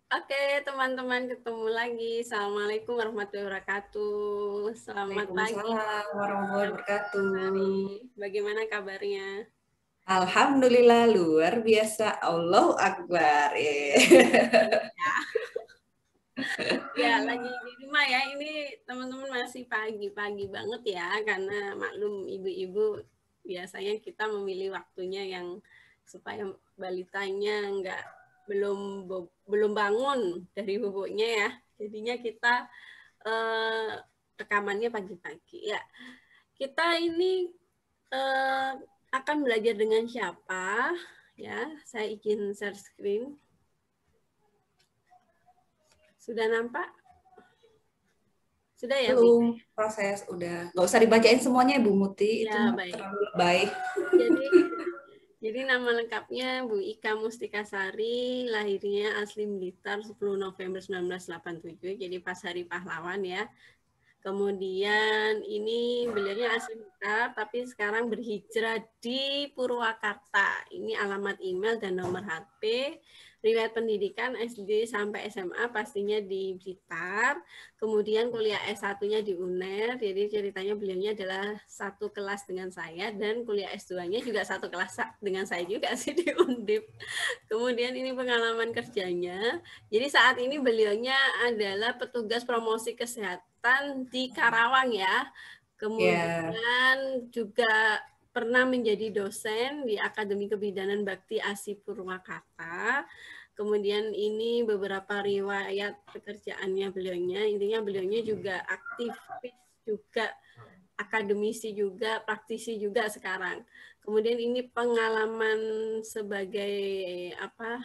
Oke, teman-teman, ketemu lagi. Assalamualaikum warahmatullahi wabarakatuh. Selamat pagi, Waalaikumsalam warahmatullahi selamat hari. wabarakatuh. Bagaimana kabarnya? Alhamdulillah luar biasa. Allahu Akbar. Ya, ya lagi di rumah ya. Ini teman-teman masih pagi-pagi banget ya, karena maklum ibu-ibu biasanya kita memilih waktunya yang supaya balitanya belum bangun dari bubuknya ya. Jadinya kita eh, rekamannya pagi-pagi ya. Kita ini eh, akan belajar dengan siapa? Ya, saya izin share screen. Sudah nampak? Sudah ya, Bu? Belum proses udah. Nggak usah dibacain semuanya Bu Muti, itu Ya, baik. terlalu lebay. Jadi jadi nama lengkapnya Bu Ika Mustikasari, lahirnya asli Blitar 10 November 1987, jadi pas Hari Pahlawan ya. Kemudian ini beliaunya asli Blitar, tapi sekarang berhijrah di Purwakarta. Ini alamat email dan nomor HP. Riwayat pendidikan SD sampai SMA pastinya di Blitar. Kemudian kuliah S1-nya di UNER. Jadi ceritanya beliaunya adalah satu kelas dengan saya dan kuliah S2-nya juga satu kelas dengan saya juga sih di Undip. Kemudian ini pengalaman kerjanya. Jadi saat ini beliaunya adalah petugas promosi kesehatan di Karawang ya. Ya, Kemudian juga pernah menjadi dosen di Akademi Kebidanan Bakti ASI Purwakarta. Kemudian ini beberapa riwayat pekerjaannya beliaunya. Intinya beliaunya juga aktivis juga, akademisi juga, praktisi juga sekarang. Kemudian ini pengalaman sebagai apa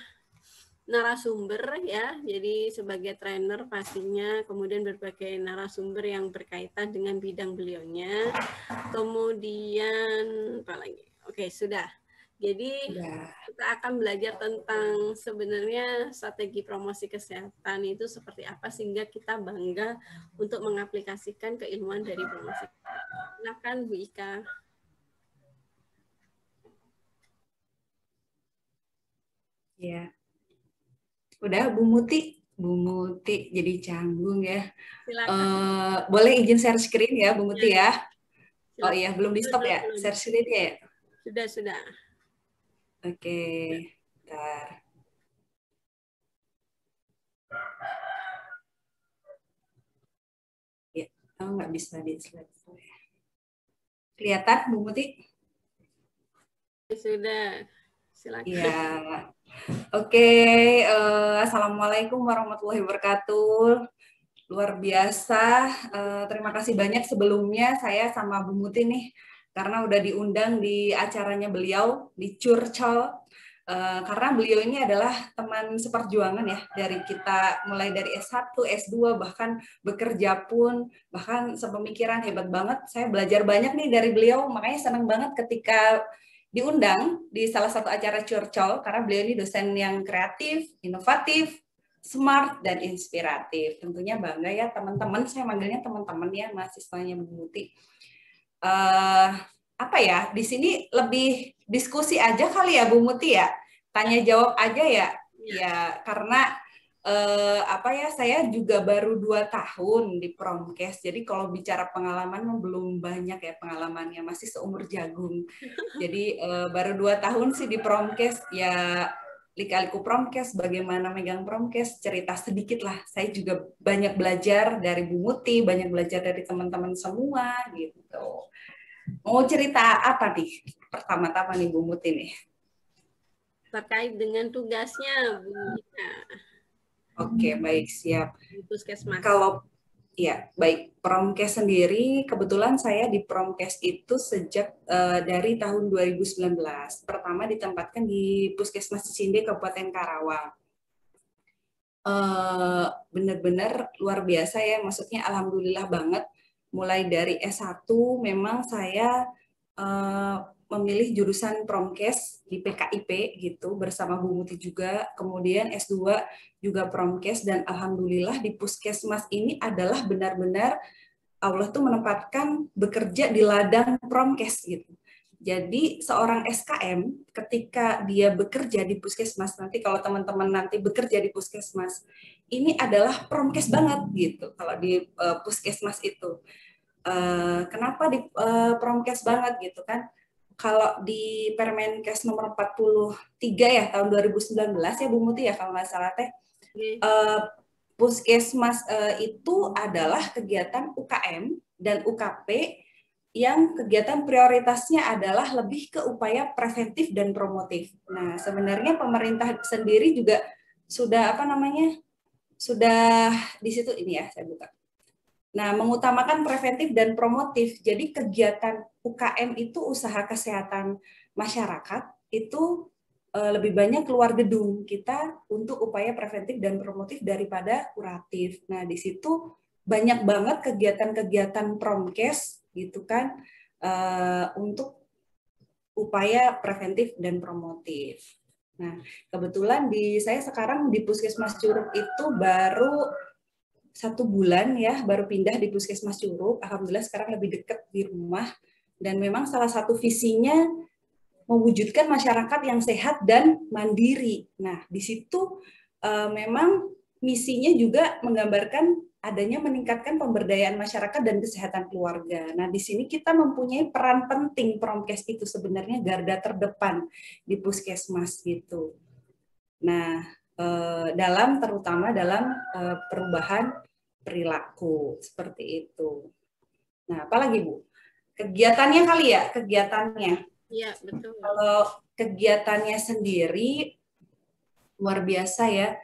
narasumber ya, jadi sebagai trainer pastinya, kemudian berbagai narasumber yang berkaitan dengan bidang beliaunya. Kemudian apa lagi? Oke, sudah. Jadi udah. kita akan belajar tentang sebenarnya strategi promosi kesehatan itu seperti apa sehingga kita bangga untuk mengaplikasikan keilmuan dari promosi. Silakan Bu Ika. Ya. Udah Bu Muti. Bu Muti jadi canggung ya. Silakan. Boleh izin share screen ya Bu Ya, Muti ya? Oh silakan. iya, belum di stop ya? Belum. Share screen ya? Sudah. Oke. Bentar. Ya, oh, nggak bisa di slide. Kelihatan Bu Muti? Sudah. Silakan. Iya. Oke, Assalamualaikum warahmatullahi wabarakatuh. Luar biasa. Terima kasih banyak sebelumnya saya sama Bu Muti nih, karena udah diundang di acaranya beliau di Curcol. Karena beliau ini adalah teman seperjuangan ya, dari kita mulai dari S1, S2, bahkan bekerja pun, bahkan sepemikiran, hebat banget. Saya belajar banyak nih dari beliau, makanya senang banget ketika diundang di salah satu acara Curcol, karena beliau ini dosen yang kreatif, inovatif, smart, dan inspiratif. Tentunya bangga ya teman-teman, saya manggilnya teman-teman ya, mahasiswanya Bu Muti. Apa ya, di sini lebih diskusi aja kali ya Bu Muti ya, tanya jawab aja ya, Ya. ya karena apa ya, saya juga baru 2 tahun di Promkes, jadi kalau bicara pengalaman belum banyak ya, pengalamannya masih seumur jagung. Jadi baru 2 tahun sih di Promkes ya, lika-liku Promkes, bagaimana megang Promkes, cerita sedikit lah. Saya juga banyak belajar dari Bu Muti, banyak belajar dari teman-teman semua gitu. Mau cerita apa nih? Pertama-tama nih Bu Muti nih. Terkait dengan tugasnya Bu Ika Oke, baik, siap. di Puskesmas. Kalau ya, baik, Promkes sendiri, kebetulan saya di Promkes itu sejak dari tahun 2019. Pertama ditempatkan di Puskesmas Cisinde, Kabupaten Karawang. Benar-benar luar biasa ya, maksudnya alhamdulillah banget. Mulai dari S1 memang saya eh, memilih jurusan Promkes di PKIP gitu bersama Bu Muti juga. Kemudian S2 juga Promkes, dan alhamdulillah di Puskesmas ini adalah benar-benar Allah tuh menempatkan bekerja di ladang Promkes gitu. Jadi seorang SKM ketika dia bekerja di puskesmas, nanti kalau teman-teman nanti bekerja di puskesmas, ini adalah promkes banget gitu kalau di puskesmas itu. Kenapa di promkes banget gitu kan? Kalau di Permenkes nomor 43 ya tahun 2019 ya Bu Muti ya kalau nggak salah teh, puskesmas itu adalah kegiatan UKM dan UKP yang kegiatan prioritasnya adalah lebih ke upaya preventif dan promotif. Nah, sebenarnya pemerintah sendiri juga sudah sudah di situ ini ya saya buka. Nah, mengutamakan preventif dan promotif. Jadi kegiatan UKM itu usaha kesehatan masyarakat itu lebih banyak keluar gedung kita untuk upaya preventif dan promotif daripada kuratif. Nah, di situ banyak banget kegiatan-kegiatan promkes gitu kan untuk upaya preventif dan promotif. Nah, kebetulan saya sekarang di Puskesmas Curug itu baru 1 bulan ya, baru pindah di Puskesmas Curug. Alhamdulillah sekarang lebih dekat di rumah. Dan memang salah satu visinya mewujudkan masyarakat yang sehat dan mandiri. Nah, di situ memang misinya juga menggambarkan adanya meningkatkan pemberdayaan masyarakat dan kesehatan keluarga. Nah, di sini kita mempunyai peran penting promkes itu sebenarnya garda terdepan di puskesmas gitu. Nah, terutama dalam perubahan perilaku seperti itu. Nah, apalagi Bu? Kegiatannya kali ya, kegiatannya. Iya, betul. Kalau kegiatannya sendiri luar biasa ya.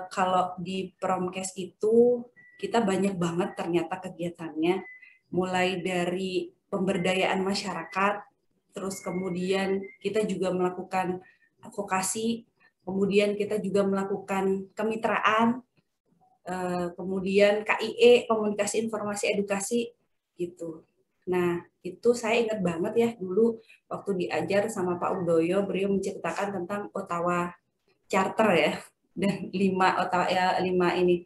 Kalau di Promkes itu kita banyak banget ternyata kegiatannya, mulai dari pemberdayaan masyarakat, terus kemudian kita juga melakukan advokasi, kemudian kita juga melakukan kemitraan, kemudian KIE, komunikasi informasi edukasi gitu. Nah, itu saya ingat banget ya dulu waktu diajar sama Pak Udoyo, beliau menceritakan tentang Ottawa Charter ya, dan 5 Ottawa ya 5 ini.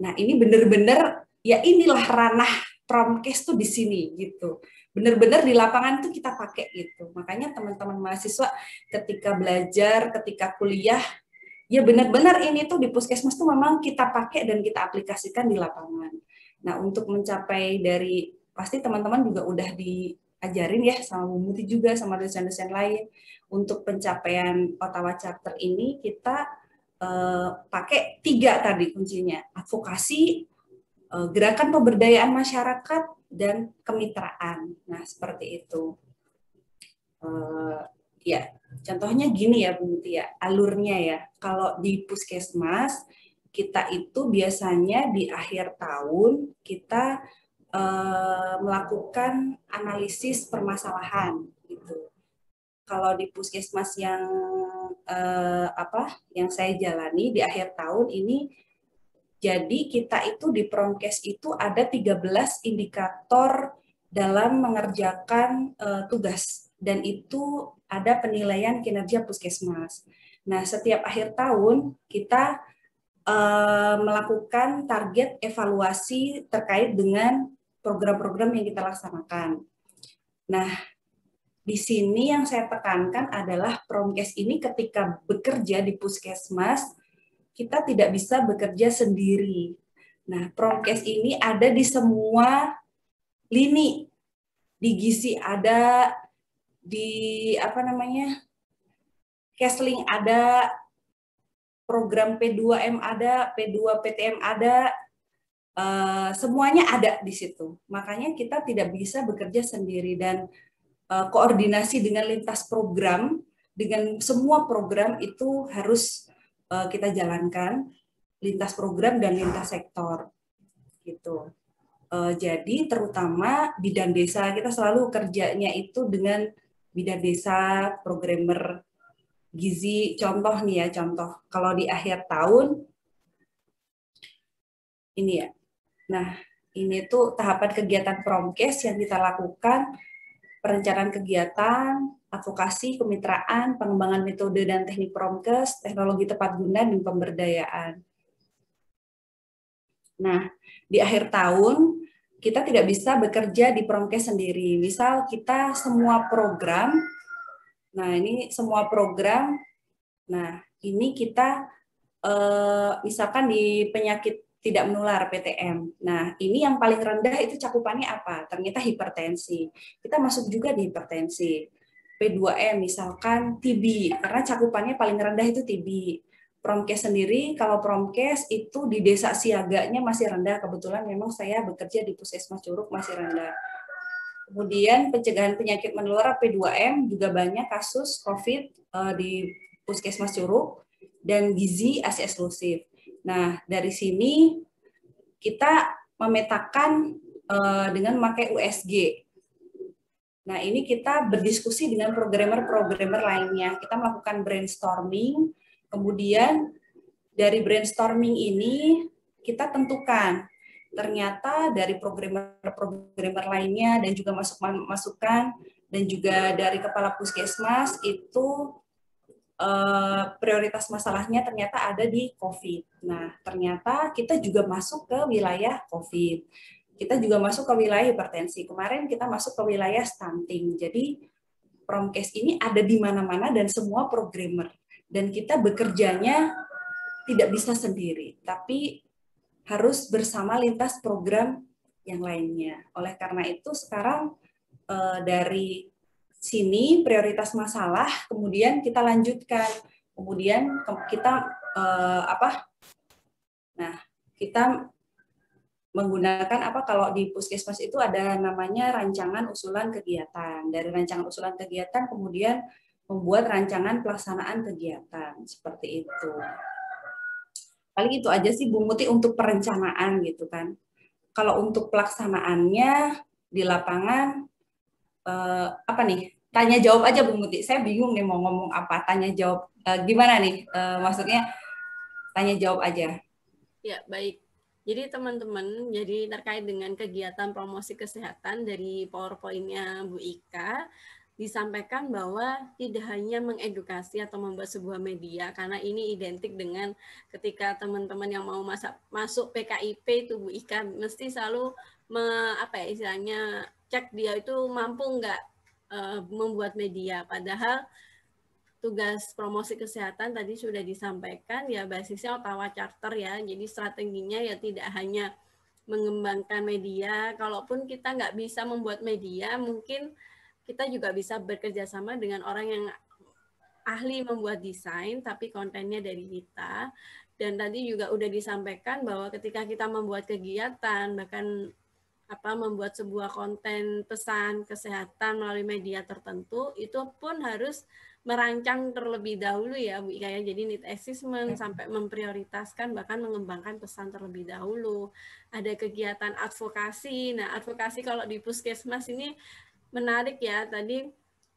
Nah, ini benar-benar ya inilah ranah promkes tuh di sini gitu. Benar-benar di lapangan tuh kita pakai gitu. Makanya teman-teman mahasiswa ketika belajar, ketika kuliah, ya benar-benar ini tuh di puskesmas tuh memang kita pakai dan kita aplikasikan di lapangan. Nah, untuk mencapai dari pasti teman-teman juga udah diajarin ya sama Bu Muti juga sama dosen-dosen lain untuk pencapaian Ottawa Charter ini kita pakai 3 tadi kuncinya, advokasi, gerakan pemberdayaan masyarakat dan kemitraan. Nah, seperti itu. Ya, contohnya gini ya Bu Muti ya, alurnya ya. Kalau di puskesmas kita itu biasanya di akhir tahun kita melakukan analisis permasalahan gitu. Kalau di puskesmas yang saya jalani di akhir tahun ini, jadi kita itu di Promkes itu ada 13 indikator dalam mengerjakan tugas dan itu ada penilaian kinerja puskesmas. Nah, setiap akhir tahun kita melakukan target evaluasi terkait dengan program-program yang kita laksanakan. Nah, di sini yang saya tekankan adalah Promkes ini ketika bekerja di puskesmas, kita tidak bisa bekerja sendiri. Nah, Promkes ini ada di semua lini. Di Gizi ada, di Kesling ada, program P2M ada, P2PTM ada, semuanya ada di situ. Makanya kita tidak bisa bekerja sendiri dan koordinasi dengan lintas program, dengan semua program itu harus kita jalankan, lintas program dan lintas sektor. Gitu. Jadi terutama bidan desa, kita selalu kerjanya itu dengan bidan desa, programmer gizi, contoh nih ya, contoh. Kalau di akhir tahun, ini ya, nah, ini tuh tahapan kegiatan Promkes yang kita lakukan, perencanaan kegiatan, advokasi, kemitraan, pengembangan metode dan teknik Promkes, teknologi tepat guna, dan pemberdayaan. Nah, di akhir tahun, kita tidak bisa bekerja di Promkes sendiri. Misal kita semua program, nah ini semua program, nah ini kita misalkan di penyakit tidak menular PTM. Nah, ini yang paling rendah itu cakupannya apa? Ternyata hipertensi. Kita masuk juga di hipertensi. P2M misalkan TB, karena cakupannya paling rendah itu TB. Promkes sendiri, kalau Promkes itu di desa siaganya masih rendah. Kebetulan memang saya bekerja di Puskesmas Curug masih rendah. Kemudian pencegahan penyakit menular P2M juga banyak kasus COVID di Puskesmas Curug dan gizi ASI eksklusif. Nah, dari sini kita memetakan dengan memakai USG. Nah, ini kita berdiskusi dengan programmer-programmer lainnya. Kita melakukan brainstorming, kemudian dari brainstorming ini kita tentukan ternyata dari programmer lainnya dan juga masukan dan juga dari kepala puskesmas itu prioritas masalahnya ternyata ada di COVID. Nah, ternyata kita juga masuk ke wilayah COVID. Kita juga masuk ke wilayah hipertensi. Kemarin kita masuk ke wilayah stunting. Jadi Promkes ini ada di mana-mana dan semua programmer. Dan kita bekerjanya tidak bisa sendiri, tapi harus bersama lintas program yang lainnya. Oleh karena itu sekarang dari sini prioritas masalah, kemudian kita lanjutkan, kemudian kita Nah, kita menggunakan kalau di puskesmas itu ada namanya rancangan usulan kegiatan. Dari rancangan usulan kegiatan kemudian membuat rancangan pelaksanaan kegiatan seperti itu. Paling itu aja sih Bu Muti untuk perencanaan gitu kan. Kalau untuk pelaksanaannya di lapangan apa nih? Tanya jawab aja Bu Muti. Saya bingung nih mau ngomong apa. Tanya jawab gimana nih? Maksudnya tanya jawab aja. Ya, baik. Jadi teman-teman, jadi terkait dengan kegiatan promosi kesehatan dari PowerPoint-nya Bu Ika, disampaikan bahwa tidak hanya mengedukasi atau membuat sebuah media, karena ini identik dengan ketika teman-teman yang mau masuk PKIP itu Bu Ika mesti selalu istilahnya cek dia itu mampu nggak membuat media. Padahal tugas promosi kesehatan tadi sudah disampaikan ya basisnya Ottawa Charter ya. Jadi strateginya ya tidak hanya mengembangkan media. Kalaupun kita nggak bisa membuat media, mungkin kita juga bisa bekerja sama dengan orang yang ahli membuat desain, tapi kontennya dari kita. Dan tadi juga udah disampaikan bahwa ketika kita membuat kegiatan, bahkan membuat sebuah konten pesan kesehatan melalui media tertentu, itu pun harus merancang terlebih dahulu ya Bu Ika ya. Jadi need assessment sampai memprioritaskan bahkan mengembangkan pesan terlebih dahulu. Ada kegiatan advokasi. Nah, advokasi kalau di puskesmas ini menarik ya. Tadi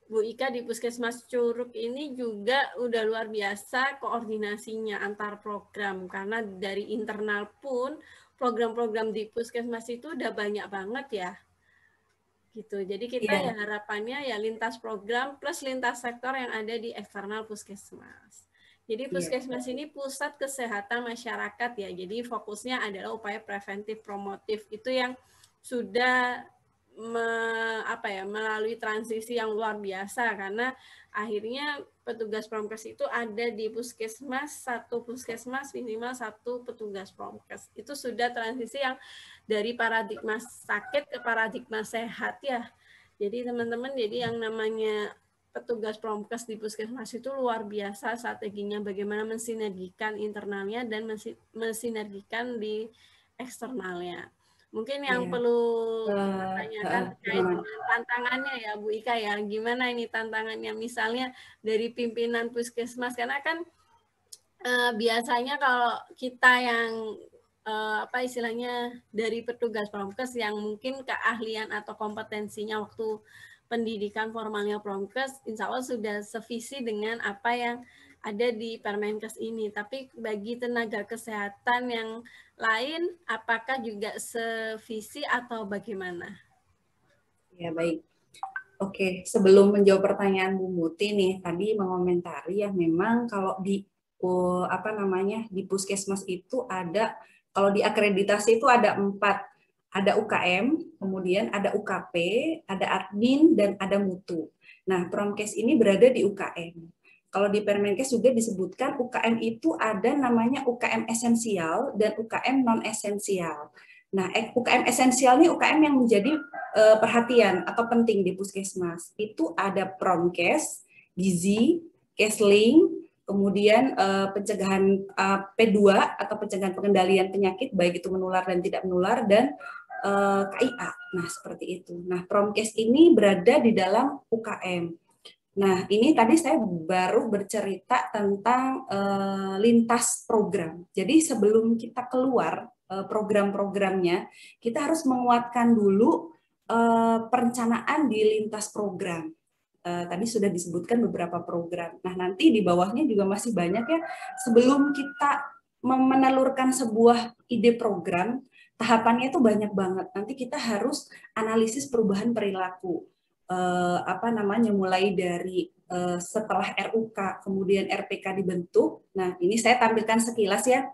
Bu Ika di Puskesmas Curug ini juga udah luar biasa koordinasinya antar program, karena dari internal pun program-program di Puskesmas itu udah banyak banget ya. Gitu. Jadi kita ya harapannya ya lintas program plus lintas sektor yang ada di eksternal Puskesmas. Jadi Puskesmas ini pusat kesehatan masyarakat ya. Jadi fokusnya adalah upaya preventif promotif. Itu yang sudah melalui transisi yang luar biasa, karena akhirnya petugas Promkes itu ada di puskesmas, satu puskesmas minimal satu petugas Promkes. Itu sudah transisi yang dari paradigma sakit ke paradigma sehat ya. Jadi teman-teman, jadi yang namanya petugas Promkes di puskesmas itu luar biasa strateginya, bagaimana mensinergikan internalnya dan mensinergikan di eksternalnya. Mungkin yang perlu ditanyakan terkait dengan tantangannya ya Bu Ika ya, gimana ini tantangannya misalnya dari pimpinan puskesmas, karena kan biasanya kalau kita yang istilahnya dari petugas Promkes yang mungkin keahlian atau kompetensinya waktu pendidikan formalnya Promkes insya Allah sudah sevisi dengan apa yang ada di Permenkes ini. Tapi bagi tenaga kesehatan yang lain, apakah juga sevisi atau bagaimana? Ya, baik. Oke, sebelum menjawab pertanyaan Bu Muti nih, tadi mengomentari ya memang kalau di di puskesmas itu ada, kalau di akreditasi itu ada 4 Ada UKM, kemudian ada UKP, ada admin, dan ada mutu. Nah, Promkes ini berada di UKM. Kalau di Permenkes juga disebutkan UKM itu ada namanya UKM esensial dan UKM non-esensial. Nah, UKM esensial ini UKM yang menjadi perhatian atau penting di Puskesmas. Itu ada Promkes, Gizi, Kesling, kemudian pencegahan P2 atau pencegahan pengendalian penyakit, baik itu menular dan tidak menular, dan KIA. Nah, seperti itu. Nah, Promkes ini berada di dalam UKM. Nah, ini tadi saya baru bercerita tentang lintas program. Jadi sebelum kita keluar program-programnya, kita harus menguatkan dulu perencanaan di lintas program. Tadi sudah disebutkan beberapa program. Nah, nanti di bawahnya juga masih banyak ya. Sebelum kita menelurkan sebuah ide program, tahapannya itu banyak banget. Nanti kita harus analisis perubahan perilaku. Mulai dari setelah RUK, kemudian RPK dibentuk. Nah, ini saya tampilkan sekilas ya.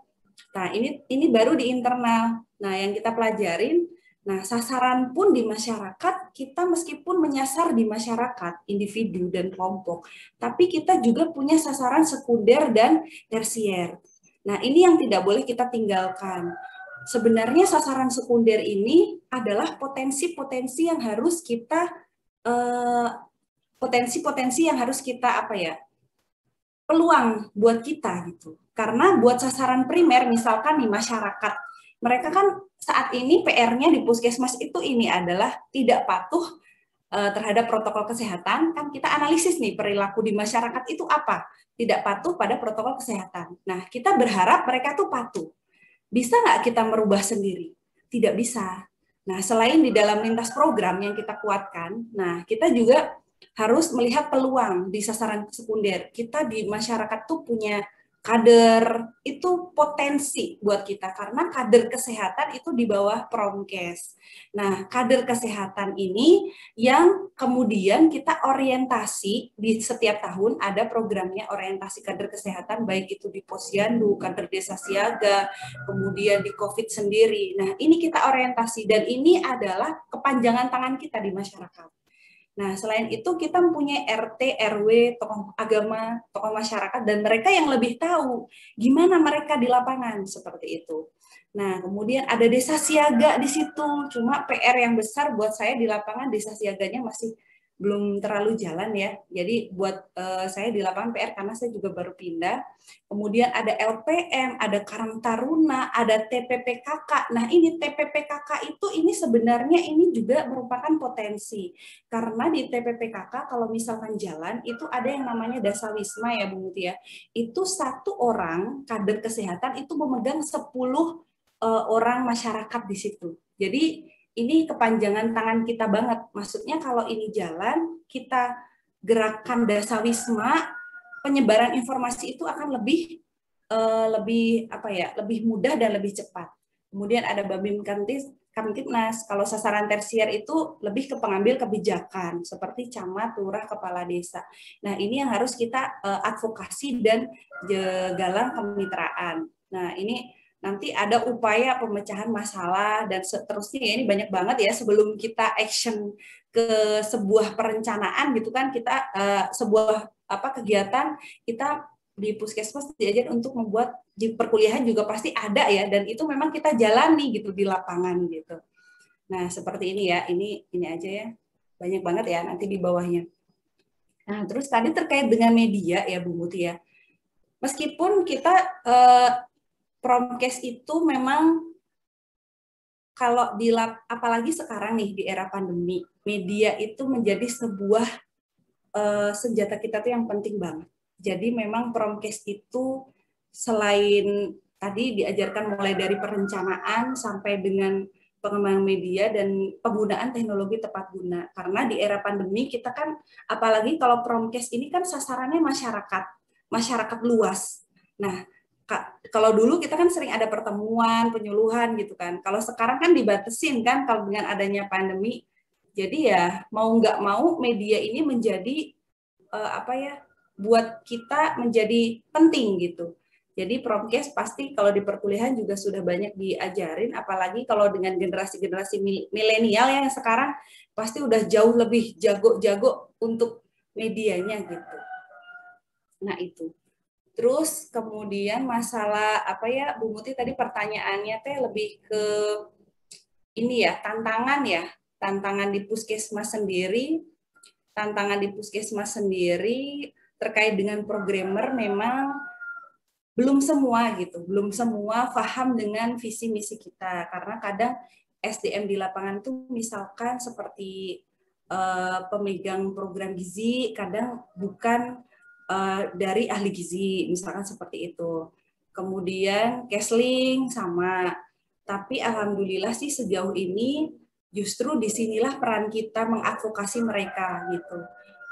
Nah, ini baru di internal. Nah, yang kita pelajarin, nah, sasaran pun di masyarakat, kita meskipun menyasar di masyarakat, individu dan kelompok, tapi kita juga punya sasaran sekunder dan tersier. Nah, ini yang tidak boleh kita tinggalkan. Sebenarnya sasaran sekunder ini adalah potensi-potensi yang harus kita peluang buat kita gitu. Karena buat sasaran primer misalkan di masyarakat, mereka kan saat ini PR-nya di Puskesmas itu ini adalah tidak patuh terhadap protokol kesehatan. Kan kita analisis nih perilaku di masyarakat itu apa? Tidak patuh pada protokol kesehatan. Nah, kita berharap mereka tuh patuh. Bisa nggak kita merubah sendiri? Tidak bisa. Nah, selain di dalam lintas program yang kita kuatkan, nah kita juga harus melihat peluang di sasaran sekunder. Kita di masyarakat tuh punya kader, itu potensi buat kita karena kader kesehatan itu di bawah Promkes. Nah, kader kesehatan ini yang kemudian kita orientasi di setiap tahun ada programnya orientasi kader kesehatan, baik itu di Posyandu, kader desa siaga, kemudian di COVID sendiri. Nah, ini kita orientasi dan ini adalah kepanjangan tangan kita di masyarakat. Nah, selain itu kita mempunyai RT, RW, tokoh agama, tokoh masyarakat, dan mereka yang lebih tahu gimana mereka di lapangan, seperti itu. Nah, kemudian ada desa siaga di situ, cuma PR yang besar buat saya di lapangan desa siaganya masih belum terlalu jalan ya. Jadi buat saya di lapangan PR karena saya juga baru pindah. Kemudian ada LPM, ada Karang Taruna, ada TPPKK. Nah, ini TPPKK itu ini sebenarnya ini juga merupakan potensi. Karena di TPPKK kalau misalkan jalan itu ada yang namanya Dasawisma ya Bu Muti ya. Itu satu orang kader kesehatan itu memegang 10 orang masyarakat di situ. Jadi ini kepanjangan tangan kita banget. Maksudnya kalau ini jalan, kita gerakan Dasawisma, penyebaran informasi itu akan lebih mudah dan lebih cepat. Kemudian ada Babim Kamtibnas. Kalau sasaran tersier itu lebih ke pengambil kebijakan seperti camat, lurah, kepala desa. Nah, ini yang harus kita advokasi dan galang kemitraan. Nah, ini nanti ada upaya pemecahan masalah dan seterusnya. Ini banyak banget ya sebelum kita action ke sebuah perencanaan gitu kan, kita sebuah kegiatan kita di Puskesmas diajar untuk membuat di perkuliahan juga pasti ada ya, dan itu memang kita jalani gitu di lapangan gitu. Nah, seperti ini ya, ini aja ya, banyak banget ya nanti di bawahnya. Nah, terus tadi terkait dengan media ya Bu Muti ya, meskipun kita Promkes itu memang kalau apalagi sekarang nih di era pandemi, media itu menjadi sebuah senjata kita tuh yang penting banget. Jadi memang Promkes itu selain tadi diajarkan mulai dari perencanaan sampai dengan pengembangan media dan penggunaan teknologi tepat guna. Karena di era pandemi kita kan, apalagi kalau Promkes ini kan sasarannya masyarakat luas. Nah, kalau dulu kita kan sering ada pertemuan, penyuluhan gitu kan. Kalau sekarang kan dibatasin kan kalau dengan adanya pandemi. Jadi ya mau nggak mau media ini menjadi buat kita menjadi penting gitu. Jadi Promkes pasti kalau di perkuliahan juga sudah banyak diajarin, apalagi kalau dengan generasi-generasi milenial yang sekarang pasti udah jauh lebih jago-jago untuk medianya gitu. Nah itu. Terus kemudian masalah apa ya, Bu Muti tadi pertanyaannya teh lebih ke ini ya, tantangan di puskesmas sendiri, terkait dengan programmer memang belum semua gitu, belum semua paham dengan visi misi kita, karena kadang SDM di lapangan tuh misalkan seperti pemegang program gizi, kadang bukan dari ahli gizi, misalkan seperti itu. Kemudian Kesling sama, tapi alhamdulillah sih sejauh ini justru disinilah peran kita mengadvokasi mereka gitu.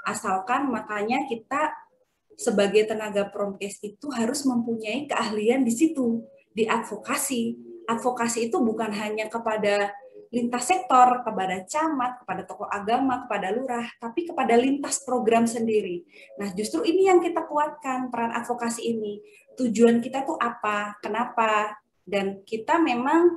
Asalkan makanya kita sebagai tenaga Promkes itu harus mempunyai keahlian di situ, di advokasi. Advokasi itu bukan hanya kepada lintas sektor, kepada camat, kepada tokoh agama, kepada lurah, tapi kepada lintas program sendiri. Nah, justru ini yang kita kuatkan, peran advokasi ini. Tujuan kita tuh apa, kenapa, dan kita memang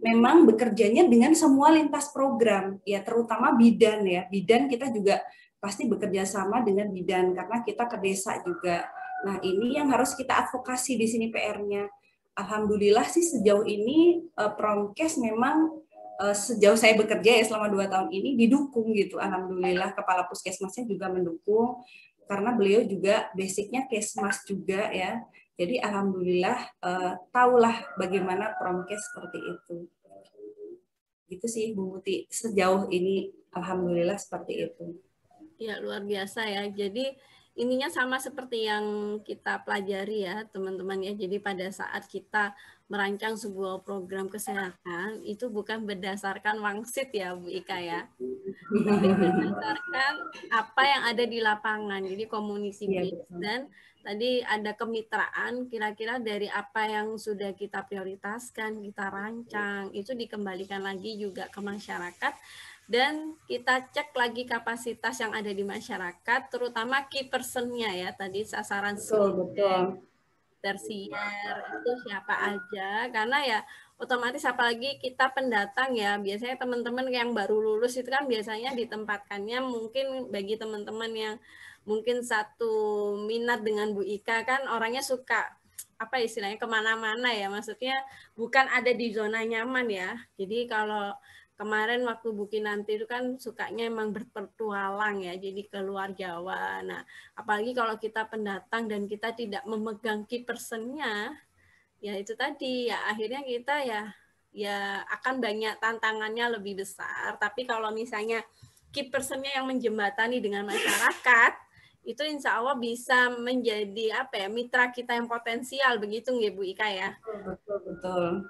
memang bekerjanya dengan semua lintas program, ya terutama bidan ya. Bidan kita juga pasti bekerja sama dengan bidan karena kita ke desa juga. Nah, ini yang harus kita advokasi di sini PR-nya. Alhamdulillah sih sejauh ini Promkes memang sejauh saya bekerja ya selama 2 tahun ini didukung gitu. Alhamdulillah kepala puskesmasnya juga mendukung karena beliau juga basicnya kesmas juga ya. Jadi alhamdulillah tahulah bagaimana Promkes seperti itu. Gitu sih Bu Muti, sejauh ini alhamdulillah seperti itu. Ya, luar biasa ya. Jadi ininya sama seperti yang kita pelajari ya teman-teman ya. Jadi pada saat kita merancang sebuah program kesehatan itu bukan berdasarkan wangsit ya Bu Ika ya, tapi berdasarkan apa yang ada di lapangan. Jadi komunisi based dan tadi ada kemitraan, kira-kira dari apa yang sudah kita prioritaskan, kita rancang, itu dikembalikan lagi juga ke masyarakat. Dan kita cek lagi kapasitas yang ada di masyarakat, terutama key person-nya ya, tadi sasaran betul. tersier itu siapa aja, karena ya otomatis apalagi kita pendatang ya, biasanya teman-teman yang baru lulus itu kan biasanya ditempatkannya mungkin bagi teman-teman yang mungkin satu minat dengan Bu Ika kan orangnya suka apa istilahnya kemana-mana ya, maksudnya bukan ada di zona nyaman ya. Jadi kalau kemarin waktu Buki nanti itu kan sukanya emang berpetualang ya, jadi keluar Jawa. Nah, apalagi kalau kita pendatang dan kita tidak memegang key person-nya, ya itu tadi ya akhirnya kita ya akan banyak tantangannya lebih besar. Tapi kalau misalnya key person-nya yang menjembatani dengan masyarakat, itu insya Allah bisa menjadi apa ya mitra kita yang potensial begitu nggak Bu Ika ya? Betul.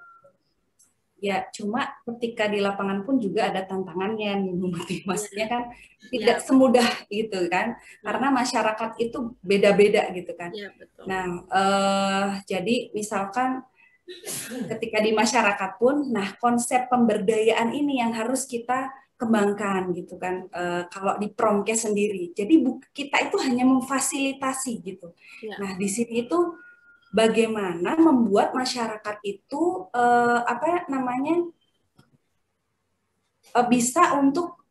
Ya, cuma ketika di lapangan pun juga ada tantangannya nih, maksudnya kan tidak semudah gitu kan, karena masyarakat itu beda-beda gitu kan. Ya, betul. Nah, jadi misalkan ketika di masyarakat pun, nah konsep pemberdayaan ini yang harus kita kembangkan gitu kan. Kalau di Promkes sendiri, jadi kita itu hanya memfasilitasi gitu. Ya. Nah, di sini itu bagaimana membuat masyarakat itu bisa untuk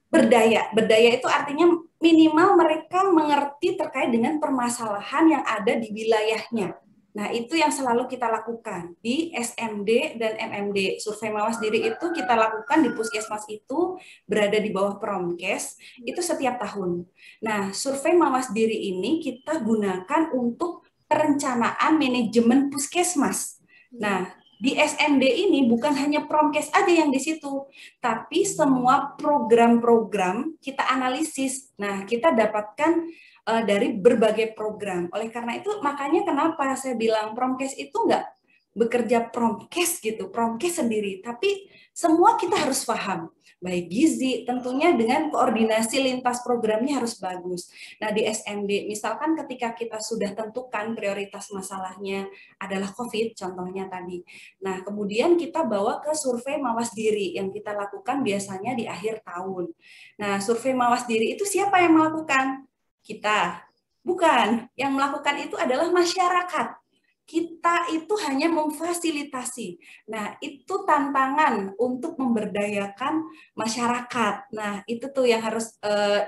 berdaya. Berdaya itu artinya minimal mereka mengerti terkait dengan permasalahan yang ada di wilayahnya. Nah, itu yang selalu kita lakukan di SMD dan MMD. Survei mawas diri itu kita lakukan di puskesmas itu berada di bawah Promkes itu setiap tahun. Nah, survei mawas diri ini kita gunakan untuk perencanaan manajemen puskesmas. Nah, di SMD ini bukan hanya Promkes aja yang di situ, tapi semua program-program kita analisis. Nah, kita dapatkan dari berbagai program. Oleh karena itu, makanya kenapa saya bilang Promkes itu nggak bekerja Promkes gitu, Promkes sendiri, tapi semua kita harus paham. Baik gizi, tentunya dengan koordinasi lintas programnya harus bagus. Nah, di SMD, misalkan ketika kita sudah tentukan prioritas masalahnya adalah COVID, contohnya tadi. Nah, kemudian kita bawa ke survei mawas diri yang kita lakukan biasanya di akhir tahun. Nah, survei mawas diri itu siapa yang melakukan? Kita. Bukan, yang melakukan itu adalah masyarakat. Kita itu hanya memfasilitasi. Nah, itu tantangan untuk memberdayakan masyarakat. Nah, itu tuh yang harus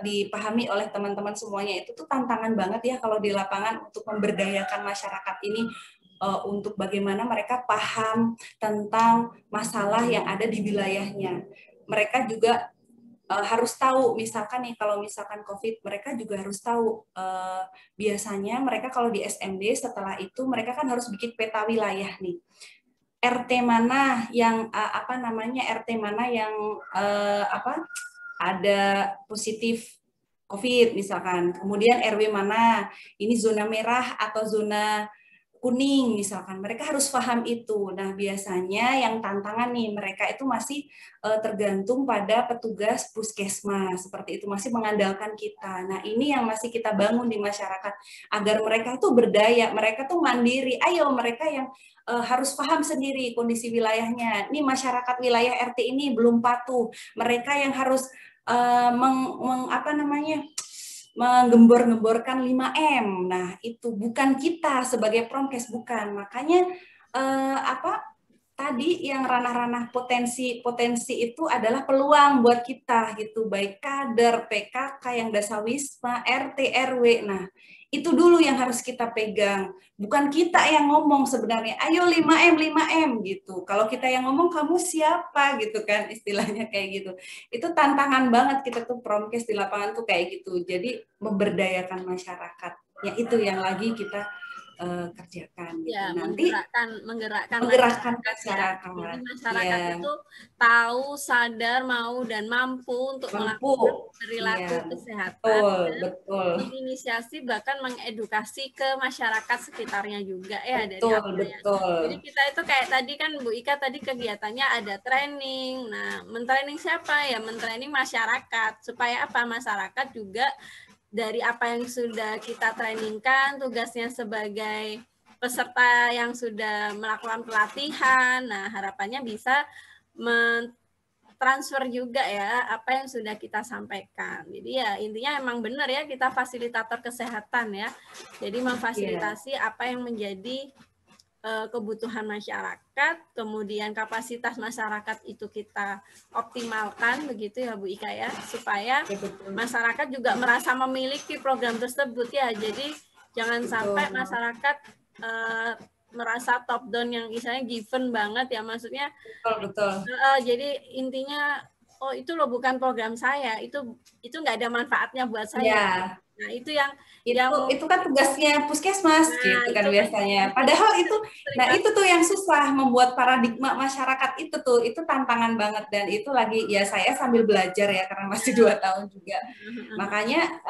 dipahami oleh teman-teman semuanya. Itu tuh tantangan banget ya kalau di lapangan untuk memberdayakan masyarakat ini untuk bagaimana mereka paham tentang masalah yang ada di wilayahnya. Mereka juga harus tahu, misalkan nih kalau misalkan COVID, mereka juga harus tahu biasanya mereka kalau di SMB setelah itu mereka kan harus bikin peta wilayah nih. RT mana yang apa namanya RT mana yang apa ada positif COVID misalkan, kemudian RW mana ini zona merah atau zona kuning misalkan, mereka harus paham itu. Nah, biasanya yang tantangan nih, mereka itu masih tergantung pada petugas puskesmas, seperti itu, masih mengandalkan kita. Nah, ini yang masih kita bangun di masyarakat, agar mereka tuh berdaya, mereka tuh mandiri. Ayo, mereka yang harus paham sendiri kondisi wilayahnya. Ini masyarakat wilayah RT ini belum patuh, mereka yang harus apa namanya, menggembor-gemborkan 5M. Nah, itu bukan kita sebagai Promkes, bukan. Makanya apa tadi yang ranah-ranah potensi itu adalah peluang buat kita gitu, baik kader, PKK yang dasawisma, RT, RW. Nah, itu dulu yang harus kita pegang. Bukan kita yang ngomong sebenarnya, ayo 5M, 5M gitu. Kalau kita yang ngomong, kamu siapa gitu kan, istilahnya kayak gitu. Itu tantangan banget kita tuh Promkes di lapangan tuh kayak gitu. Jadi memberdayakan masyarakat. Ya itu yang lagi kita kerjakan gitu. Ya, Nanti menggerakkan masyarakat ya. masyarakat. Jadi masyarakat Ya. itu tahu, sadar, mau dan mampu untuk melakukan perilaku Ya. kesehatan dan Betul. menginisiasi bahkan mengedukasi ke masyarakat sekitarnya juga ya dari Betul, apa ya. betul. Jadi kita itu kayak tadi kan Bu Ika tadi kegiatannya ada training. Nah, mentraining siapa ya? Mentraining masyarakat supaya apa? Masyarakat juga dari apa yang sudah kita trainingkan, tugasnya sebagai peserta yang sudah melakukan pelatihan, nah harapannya bisa mentransfer juga ya apa yang sudah kita sampaikan. Jadi ya intinya emang benar ya kita fasilitator kesehatan ya. Jadi memfasilitasi apa yang menjadi kebutuhan masyarakat, kemudian kapasitas masyarakat itu kita optimalkan begitu ya Bu Ika ya, supaya masyarakat juga merasa memiliki program tersebut ya. Jadi jangan sampai masyarakat merasa top down yang misalnya given banget ya, maksudnya betul. jadi intinya oh itu loh bukan program saya, itu nggak ada manfaatnya buat saya. Ya. Nah itu yang itu kan tugasnya puskesmas gitu kan biasanya. Padahal itu tuh yang susah membuat paradigma masyarakat itu tantangan banget, dan itu lagi ya saya sambil belajar ya karena masih 2 tahun juga. Makanya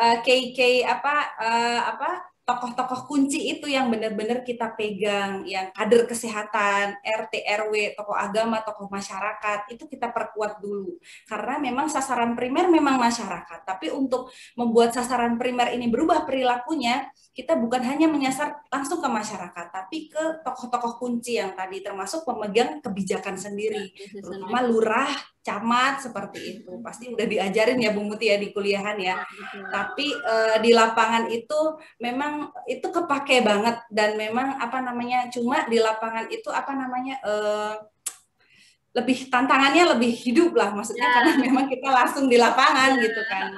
tokoh-tokoh kunci itu yang benar-benar kita pegang, yang kader kesehatan, RT, RW, tokoh agama, tokoh masyarakat, itu kita perkuat dulu. Karena memang sasaran primer memang masyarakat, tapi untuk membuat sasaran primer ini berubah perilakunya, kita bukan hanya menyasar langsung ke masyarakat, tapi ke tokoh-tokoh kunci yang tadi, termasuk pemegang kebijakan sendiri, terutama lurah, camat, seperti itu. Pasti udah diajarin ya Bu Muti ya di kuliahan ya. Tapi di lapangan itu memang itu kepake banget, dan memang apa namanya, cuma di lapangan itu apa namanya lebih tantangannya lebih hidup lah, maksudnya karena memang kita langsung di lapangan gitu kan.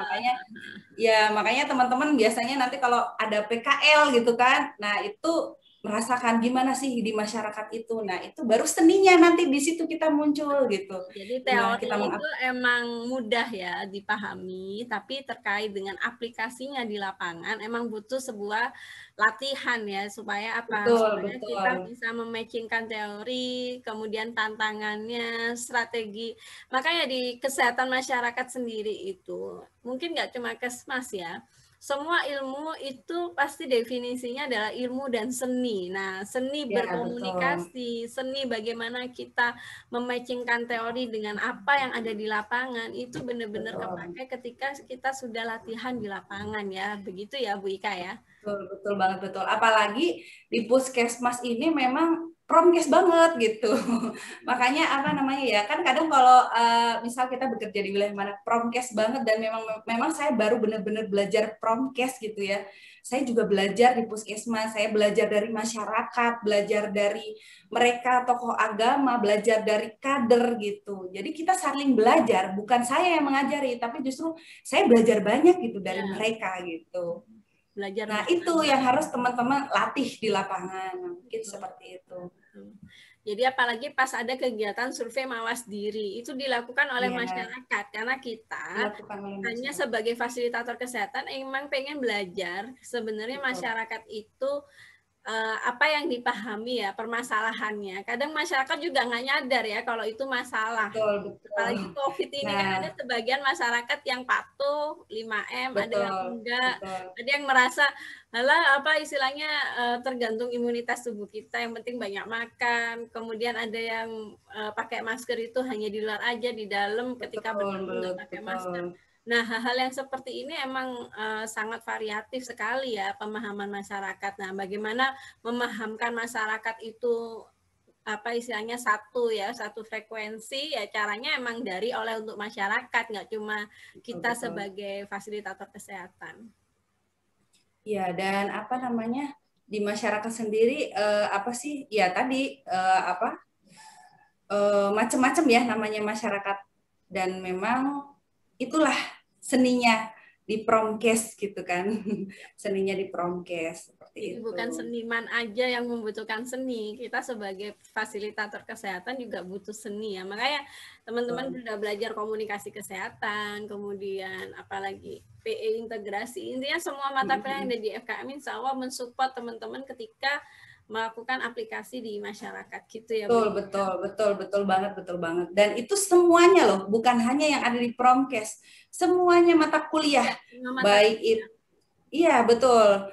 Makanya teman-teman biasanya nanti kalau ada PKL gitu kan, nah itu merasakan gimana sih di masyarakat itu. Nah, itu baru seninya nanti di situ kita muncul gitu. Jadi teori itu emang mudah ya dipahami, tapi terkait dengan aplikasinya di lapangan emang butuh sebuah latihan ya, supaya apa? Supaya kita bisa mematchingkan teori, kemudian tantangannya, strategi. Makanya di kesehatan masyarakat sendiri itu mungkin nggak cuma Kesmas ya, semua ilmu itu pasti definisinya adalah ilmu dan seni. Nah, seni berkomunikasi, seni bagaimana kita mematchingkan teori dengan apa yang ada di lapangan, itu benar-benar kepake ketika kita sudah latihan di lapangan ya. Begitu ya Bu Ika ya? Betul banget, betul. Apalagi di puskesmas ini memang promkes banget gitu. Makanya apa namanya ya, kan kadang kalau misal kita bekerja di wilayah mana promkes banget, dan memang saya baru benar-benar belajar promkes gitu ya. Saya juga belajar di puskesmas, saya belajar dari masyarakat, belajar dari mereka tokoh agama, belajar dari kader gitu. Jadi kita saling belajar, bukan saya yang mengajari, tapi justru saya belajar banyak gitu dari mereka gitu. Belajar Nah, itu yang harus teman-teman latih di lapangan. Mungkin seperti itu. Jadi apalagi pas ada kegiatan survei mawas diri, itu dilakukan oleh masyarakat, karena kita hanya sebagai fasilitator kesehatan emang pengen belajar sebenarnya masyarakat itu apa yang dipahami ya permasalahannya. Kadang masyarakat juga nggak nyadar ya kalau itu masalah. Betul. Apalagi COVID ini kan ada sebagian masyarakat yang patuh 5M, ada yang enggak, ada yang merasa alah apa istilahnya tergantung imunitas tubuh kita, yang penting banyak makan. Kemudian ada yang pakai masker itu hanya di luar aja, di dalam ketika bertemu nggak pakai masker. Nah, hal-hal yang seperti ini emang sangat variatif sekali ya pemahaman masyarakat. Nah, bagaimana memahamkan masyarakat itu apa istilahnya satu frekuensi ya, caranya emang dari oleh untuk masyarakat, nggak cuma kita sebagai fasilitator kesehatan. Ya, dan apa namanya di masyarakat sendiri apa sih ya tadi macam-macam ya namanya masyarakat, dan memang itulah seninya di promkes gitu kan. Seninya di promkes seperti Jadi itu. bukan seniman aja yang membutuhkan seni, kita sebagai fasilitator kesehatan juga butuh seni ya. Makanya teman-teman sudah belajar komunikasi kesehatan, kemudian apalagi PE integrasi, intinya semua mata kuliah yang ada di FKM insya Allah mensupport teman-teman ketika melakukan aplikasi di masyarakat gitu ya. Betul banget. Dan itu semuanya loh, bukan hanya yang ada di promkes, semuanya mata kuliah, baik itu, iya betul.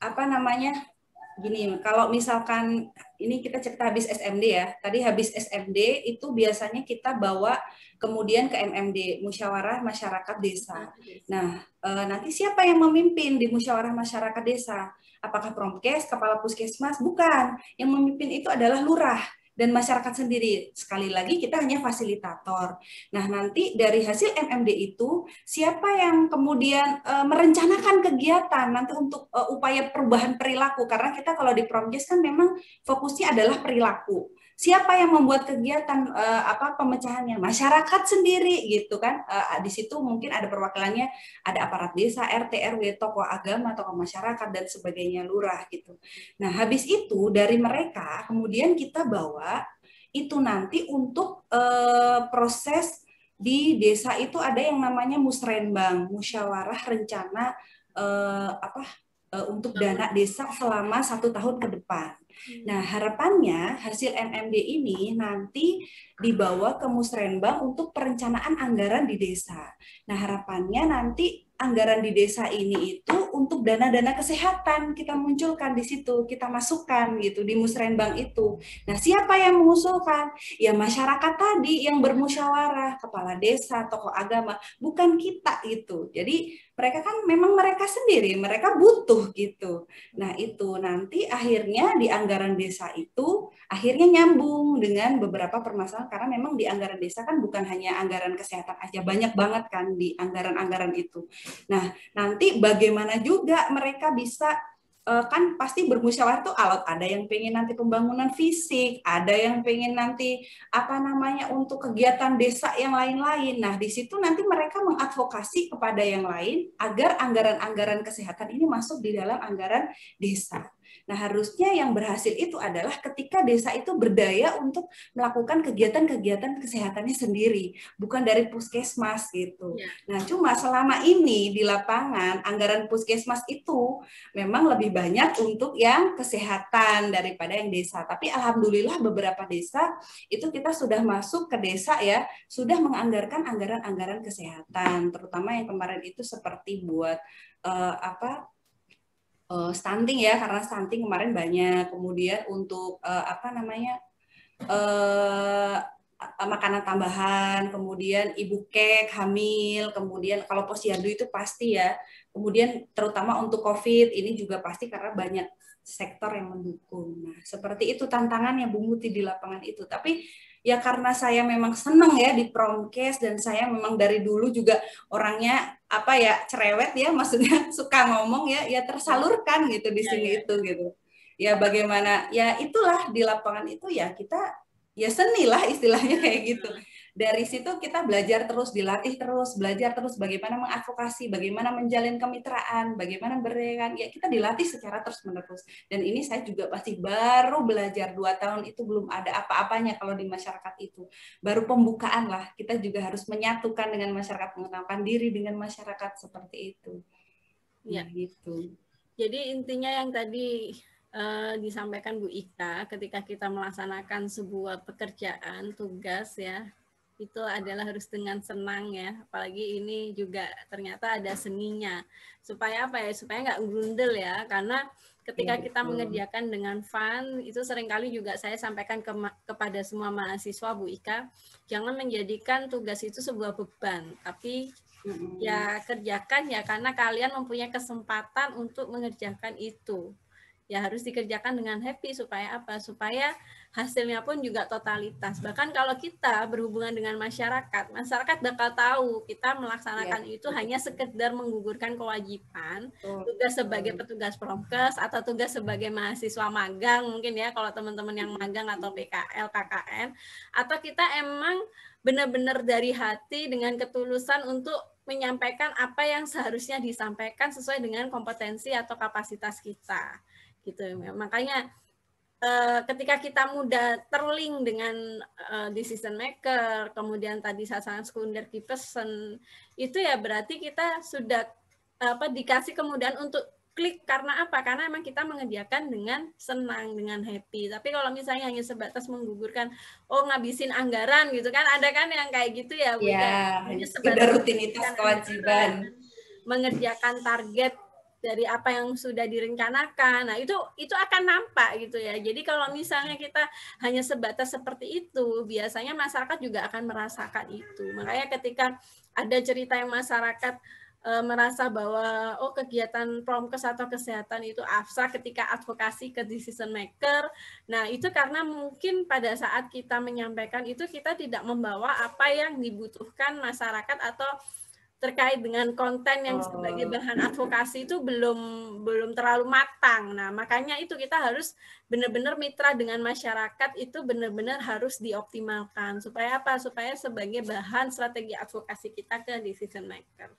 Apa namanya? Gini, kalau misalkan ini kita cerita habis SMD ya, tadi habis SMD itu biasanya kita bawa kemudian ke MMD, Musyawarah Masyarakat Desa. Nah, nanti siapa yang memimpin di Musyawarah Masyarakat Desa? Apakah Promkes, Kepala Puskesmas? Bukan. Yang memimpin itu adalah lurah dan masyarakat sendiri. Sekali lagi kita hanya fasilitator. Nah, nanti dari hasil MMD itu siapa yang kemudian merencanakan kegiatan nanti untuk upaya perubahan perilaku, karena kita kalau di Promkes kan memang fokusnya adalah perilaku. Siapa yang membuat kegiatan pemecahannya? Masyarakat sendiri gitu kan. Di situ mungkin ada perwakilannya, ada aparat desa, RT, RW, tokoh agama, tokoh masyarakat dan sebagainya, lurah gitu. Nah, habis itu dari mereka kemudian kita bawa itu nanti untuk proses di desa itu ada yang namanya musrenbang, musyawarah rencana untuk dana desa selama 1 tahun ke depan. Nah, harapannya hasil MMD ini nanti dibawa ke musrenbang untuk perencanaan anggaran di desa. Nah, harapannya nanti anggaran di desa ini itu untuk dana-dana kesehatan kita munculkan di situ, kita masukkan gitu di musrenbang itu. Nah, siapa yang mengusulkan? Ya masyarakat tadi yang bermusyawarah, kepala desa, tokoh agama, bukan kita gitu. Jadi mereka kan memang mereka sendiri, mereka butuh gitu. Nah, itu nanti akhirnya di anggaran desa itu akhirnya nyambung dengan beberapa permasalahan, karena memang di anggaran desa kan bukan hanya anggaran kesehatan aja, banyak banget kan di anggaran-anggaran itu. Nah, nanti bagaimana juga mereka bisa kan pasti bermusyawarah tuh alat, ada yang pengen nanti pembangunan fisik, ada yang pengen nanti untuk kegiatan desa yang lain-lain. Nah, di situ nanti mereka mengadvokasi kepada yang lain agar anggaran-anggaran kesehatan ini masuk di dalam anggaran desa. Nah, harusnya yang berhasil itu adalah ketika desa itu berdaya untuk melakukan kegiatan-kegiatan kesehatannya sendiri, bukan dari puskesmas gitu. Nah, cuma selama ini di lapangan anggaran puskesmas itu memang lebih banyak untuk yang kesehatan daripada yang desa. Tapi alhamdulillah beberapa desa itu kita sudah masuk ke desa ya, sudah menganggarkan anggaran-anggaran kesehatan, terutama yang kemarin itu seperti buat stunting ya, karena stunting kemarin banyak. Kemudian untuk makanan tambahan, kemudian ibu kek, hamil, kemudian kalau posyandu itu pasti ya. Kemudian terutama untuk COVID ini juga pasti karena banyak sektor yang mendukung. Nah, seperti itu tantangannya Bu Muti di lapangan itu. Tapi ya karena saya memang senang ya di Promkes dan saya memang dari dulu juga orangnya apa ya cerewet ya, maksudnya suka ngomong ya tersalurkan gitu di sini itu gitu. Ya bagaimana ya itulah di lapangan itu ya kita ya seni lah istilahnya kayak gitu. Dari situ kita belajar terus, dilatih terus, belajar terus bagaimana mengadvokasi, bagaimana menjalin kemitraan, bagaimana berikan, ya kita dilatih secara terus-menerus. Dan ini saya juga pasti baru belajar 2 tahun itu belum ada apa-apanya kalau di masyarakat itu. Baru pembukaan lah, kita juga harus menyatukan dengan masyarakat, mengenalkan diri dengan masyarakat seperti itu. Ya. Nah, gitu. Jadi intinya yang tadi disampaikan Bu Ika, ketika kita melaksanakan sebuah pekerjaan, tugas ya, itu adalah harus dengan senang ya, apalagi ini juga ternyata ada seninya. Supaya apa ya? Supaya nggak grundel ya, karena ketika kita mengerjakan dengan fun, itu seringkali juga saya sampaikan kepada semua mahasiswa Bu Ika, jangan menjadikan tugas itu sebuah beban, tapi ya kerjakan ya karena kalian mempunyai kesempatan untuk mengerjakan itu. Ya harus dikerjakan dengan happy supaya apa? Supaya hasilnya pun juga totalitas. Bahkan kalau kita berhubungan dengan masyarakat, masyarakat bakal tahu kita melaksanakan itu hanya sekedar menggugurkan kewajiban, tugas sebagai petugas promkes atau tugas sebagai mahasiswa magang mungkin ya kalau teman-teman yang magang atau PKL, KKN, atau kita emang benar-benar dari hati dengan ketulusan untuk menyampaikan apa yang seharusnya disampaikan sesuai dengan kompetensi atau kapasitas kita. Gitu. Makanya ketika kita mudah terlink dengan decision maker, kemudian tadi sasaran sekunder key person, itu ya berarti kita sudah dikasih kemudahan untuk klik karena apa? Karena memang kita mengerjakan dengan senang, dengan happy. Tapi kalau misalnya hanya sebatas menggugurkan, ngabisin anggaran gitu kan, ada kan yang kayak gitu ya, Bu. Ya, hanya sekedar rutinitas kewajiban. Mengerjakan target dari apa yang sudah direncanakan. Nah, itu akan nampak gitu ya. Jadi kalau misalnya kita hanya sebatas seperti itu, biasanya masyarakat juga akan merasakan itu. Makanya ketika ada cerita yang masyarakat merasa bahwa kegiatan promkes atau kesehatan itu abstrak ketika advokasi ke decision maker. Nah, itu karena mungkin pada saat kita menyampaikan itu kita tidak membawa apa yang dibutuhkan masyarakat atau terkait dengan konten yang sebagai bahan advokasi itu belum terlalu matang. Nah, makanya itu kita harus benar-benar mitra dengan masyarakat itu benar-benar harus dioptimalkan. Supaya apa? Supaya sebagai bahan strategi advokasi kita ke decision maker.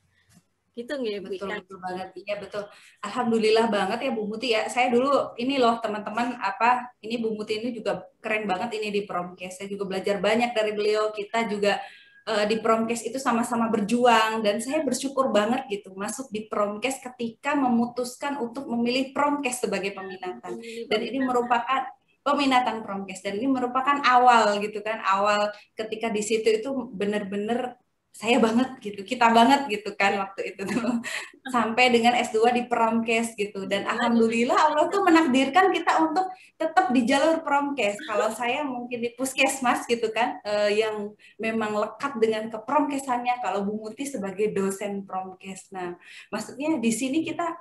Gitu nggak Bu Ika? Betul banget, iya betul. Alhamdulillah banget ya Bu Muti ya. Saya dulu ini loh teman-teman ini Bu Muti ini juga keren banget ini di Promkes. Saya juga belajar banyak dari beliau. Kita juga di Promkes itu sama-sama berjuang dan saya bersyukur banget gitu masuk di Promkes ketika memutuskan untuk memilih Promkes sebagai peminatan. Dan ini merupakan peminatan Promkes dan ini merupakan awal gitu kan, awal ketika di situ itu benar-benar saya banget gitu, kita banget gitu kan waktu itu tuh. Sampai dengan S2 di Promkes gitu. Dan alhamdulillah Allah tuh menakdirkan kita untuk tetap di jalur Promkes. Kalau saya mungkin di Puskesmas gitu kan, yang memang lekat dengan kepromkesannya, kalau Bu Muti sebagai dosen Promkes. Nah, maksudnya di sini kita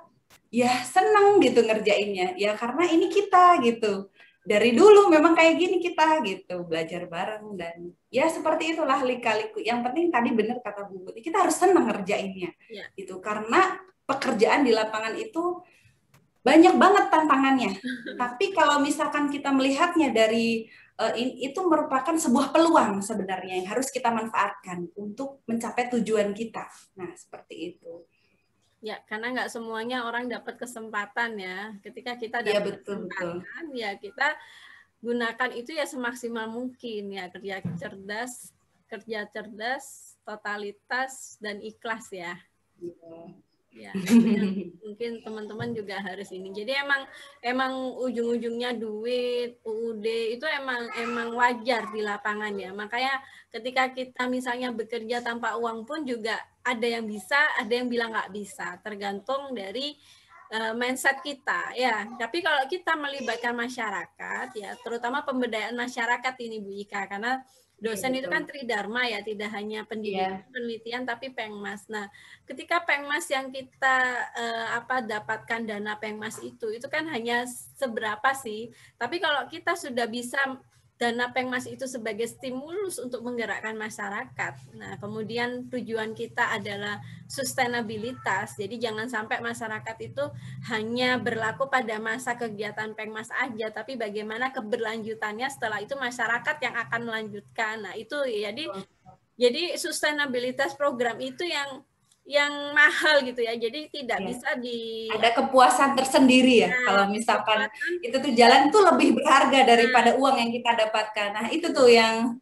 ya senang gitu ngerjainnya. Ya karena ini kita gitu. Dari dulu memang kayak gini kita gitu, belajar bareng dan ya seperti itulah lika-liku. Yang penting tadi benar kata Bu Muti, kita harus senang ngerjainnya gitu. Karena pekerjaan di lapangan itu banyak banget tantangannya. Tapi kalau misalkan kita melihatnya dari itu merupakan sebuah peluang sebenarnya yang harus kita manfaatkan untuk mencapai tujuan kita. Nah, seperti itu. Ya, karena nggak semuanya orang dapat kesempatan ya. Ketika kita dapat kesempatan, ya kita gunakan itu ya semaksimal mungkin ya. Kerja cerdas, totalitas, dan ikhlas ya. Ya, mungkin teman-teman juga harus ini. Jadi emang ujung-ujungnya duit, UUD itu emang wajar di lapangan ya. Makanya ketika kita misalnya bekerja tanpa uang pun juga ada yang bisa, ada yang bilang nggak bisa, tergantung dari mindset kita ya. Tapi kalau kita melibatkan masyarakat ya, terutama pemberdayaan masyarakat ini Bu Ika, karena dosen Iya, itu betul. kan tridharma ya, tidak hanya pendidikan, penelitian, tapi pengmas. Nah, ketika pengmas yang kita dapatkan dana pengmas itu kan hanya seberapa sih? Tapi kalau kita sudah bisa dana pengmas itu sebagai stimulus untuk menggerakkan masyarakat. Nah, kemudian tujuan kita adalah sustainabilitas. Jadi jangan sampai masyarakat itu hanya berlaku pada masa kegiatan pengmas aja, tapi bagaimana keberlanjutannya setelah itu masyarakat yang akan melanjutkan. Nah, itu jadi sustainabilitas program itu yang mahal gitu ya. Jadi tidak bisa ada kepuasan tersendiri ya kalau misalkan itu tuh jalan tuh lebih berharga daripada uang yang kita dapatkan. Nah, itu tuh yang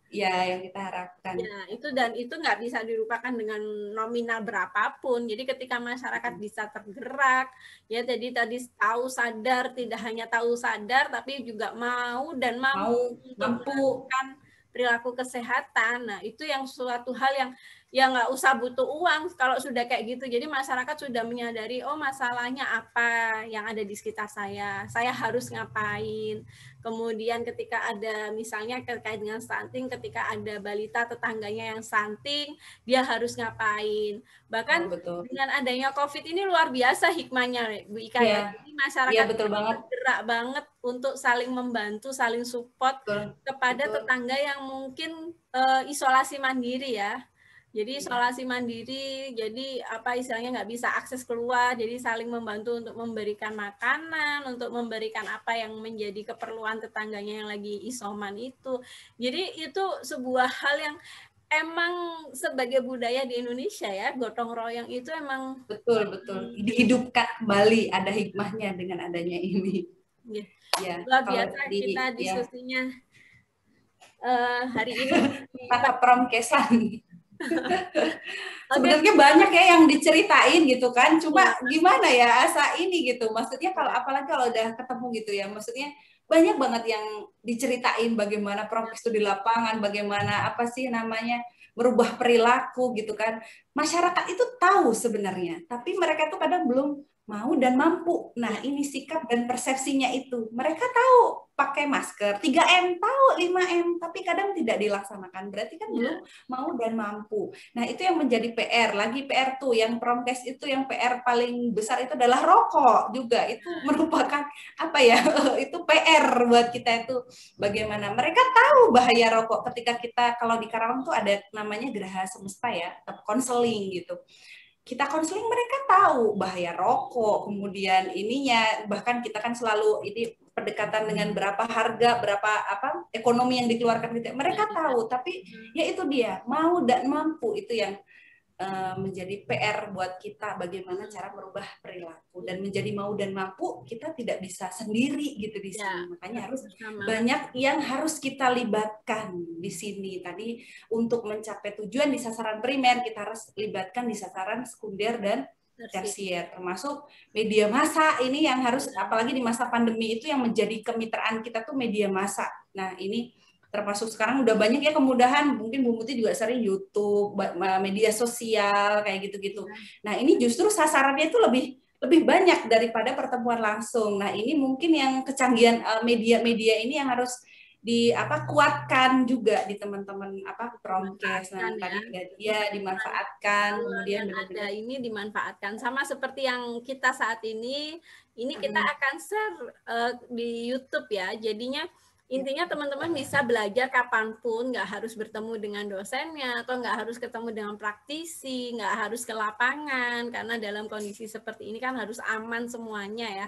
yang kita harapkan. Ya, itu nggak bisa dilupakan dengan nominal berapapun. Jadi ketika masyarakat bisa tergerak, ya jadi tadi tahu sadar, tidak hanya tahu sadar, tapi juga mau dan mampu untuk melakukan perilaku kesehatan. Nah, itu yang suatu hal yang nggak usah butuh uang kalau sudah kayak gitu. Jadi masyarakat sudah menyadari, oh masalahnya apa yang ada di sekitar saya harus ngapain. Kemudian ketika ada misalnya terkait dengan stunting, ketika ada balita tetangganya yang stunting, dia harus ngapain. Bahkan dengan adanya COVID ini luar biasa hikmahnya, Bu Ika ya. Jadi masyarakat bergerak banget untuk saling membantu, saling support kepada tetangga yang mungkin isolasi mandiri ya. Jadi isolasi mandiri, jadi istilahnya nggak bisa akses keluar, jadi saling membantu untuk memberikan makanan, untuk memberikan apa yang menjadi keperluan tetangganya yang lagi isoman itu. Jadi itu sebuah hal yang emang sebagai budaya di Indonesia ya, gotong royong itu emang betul dihidupkan kembali, ada hikmahnya dengan adanya ini. Ya, luar biasa kita diskusinya hari ini. Tentang kepromkesan. Sebenarnya banyak ya yang diceritain gitu kan, cuma gimana ya asa ini gitu, maksudnya kalau apalagi kalau udah ketemu gitu ya, maksudnya banyak banget yang diceritain bagaimana promkes itu di lapangan, bagaimana apa sih namanya merubah perilaku gitu kan. Masyarakat itu tahu sebenarnya, tapi mereka tuh kadang belum mau dan mampu. Nah, ini sikap dan persepsinya itu. Mereka tahu pakai masker, 3M, tahu 5M, tapi kadang tidak dilaksanakan. Berarti kan belum mau dan mampu. Nah, itu yang menjadi PR. Lagi PR tuh, yang promkes itu yang PR paling besar itu adalah rokok juga. Itu merupakan apa ya? Itu PR buat kita itu. Bagaimana mereka tahu bahaya rokok ketika kita, kalau di Karawang tuh ada namanya Geraha Semesta ya, konseling gitu. Kita konseling, mereka tahu bahaya rokok, kemudian ininya, bahkan kita kan selalu ini pendekatan dengan berapa harga, berapa ekonomi yang dikeluarkan gitu. Mereka tahu, tapi ya itu dia, mau dan mampu, itu yang menjadi PR buat kita, bagaimana cara merubah perilaku. Dan menjadi mau dan mampu, kita tidak bisa sendiri gitu di sini. Makanya harus banyak yang harus kita libatkan di sini. Tadi untuk mencapai tujuan di sasaran primer, kita harus libatkan di sasaran sekunder dan tersier, termasuk media massa ini yang harus, apalagi di masa pandemi itu yang menjadi kemitraan kita tuh media massa. Nah, ini termasuk sekarang udah banyak ya kemudahan, mungkin Bu Muti juga sering YouTube, media sosial kayak gitu-gitu. Nah, ini justru sasarannya itu lebih banyak daripada pertemuan langsung. Nah, ini mungkin yang kecanggihan media-media ini yang harus kuatkan juga di teman-teman promkes. Nah, tadi ya dimanfaatkan, kemudian ada ini dimanfaatkan, sama seperti yang kita saat ini kita akan share di YouTube ya. Jadinya intinya teman-teman bisa belajar kapanpun, nggak harus bertemu dengan dosennya, atau nggak harus ketemu dengan praktisi, nggak harus ke lapangan, karena dalam kondisi seperti ini kan harus aman semuanya ya.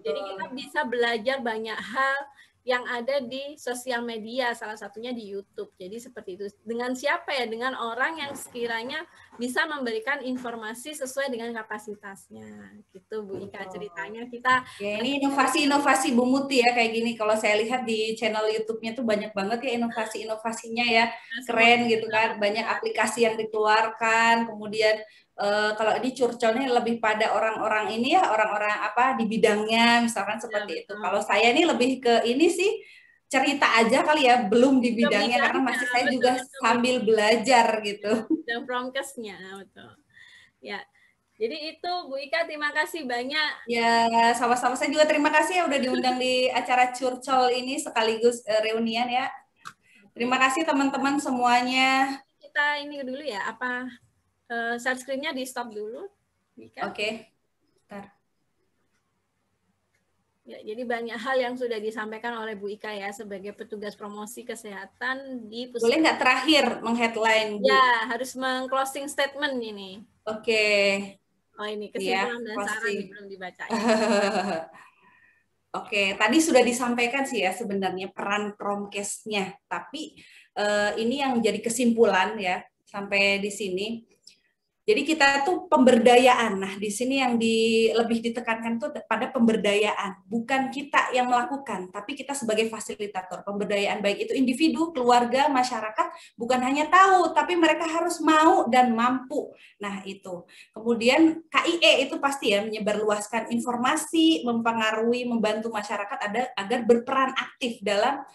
Jadi kita bisa belajar banyak hal yang ada di sosial media, salah satunya di YouTube. Jadi seperti itu. Dengan siapa ya? Dengan orang yang sekiranya bisa memberikan informasi sesuai dengan kapasitasnya. Gitu Bu Ika ceritanya. Kita ya, ini inovasi-inovasi Bu Muti ya kayak gini. Kalau saya lihat di channel YouTube-nya tuh banyak banget ya inovasi-inovasinya ya. Keren gitu kan. Banyak aplikasi yang dikeluarkan. Kemudian kalau di curcolnya lebih pada orang-orang ini ya, orang-orang di bidangnya misalkan seperti itu. Kalau saya ini lebih ke ini sih, cerita aja kali ya, belum di bidangnya karena masih saya juga sambil belajar gitu. Dan promkesnya, betul. Ya, jadi itu Bu Ika, terima kasih banyak. Ya, sama-sama, saya juga terima kasih ya udah diundang di acara curcol ini sekaligus reunian ya. Terima kasih teman-teman semuanya. Kita ini dulu ya, apa share screen-nya di stop dulu. Oke. Bentar. Ya, jadi banyak hal yang sudah disampaikan oleh Bu Ika ya sebagai petugas promosi kesehatan di Boleh nggak terakhir meng-headline, Bu? Ya, harus meng-closing statement ini. Oke. Oh, ini Ya, kesimpulan dan saran nih, pasti. belum dibaca. Oke, tadi sudah disampaikan sih ya sebenarnya peran Promkes-nya, tapi ini yang jadi kesimpulan ya sampai di sini. Jadi kita tuh pemberdayaan. Nah, di sini yang lebih ditekankan tuh pada pemberdayaan. Bukan kita yang melakukan, tapi kita sebagai fasilitator. Pemberdayaan baik itu individu, keluarga, masyarakat, bukan hanya tahu, tapi mereka harus mau dan mampu. Nah, itu. Kemudian KIE itu pasti ya menyebarluaskan informasi, mempengaruhi, membantu masyarakat agar berperan aktif dalam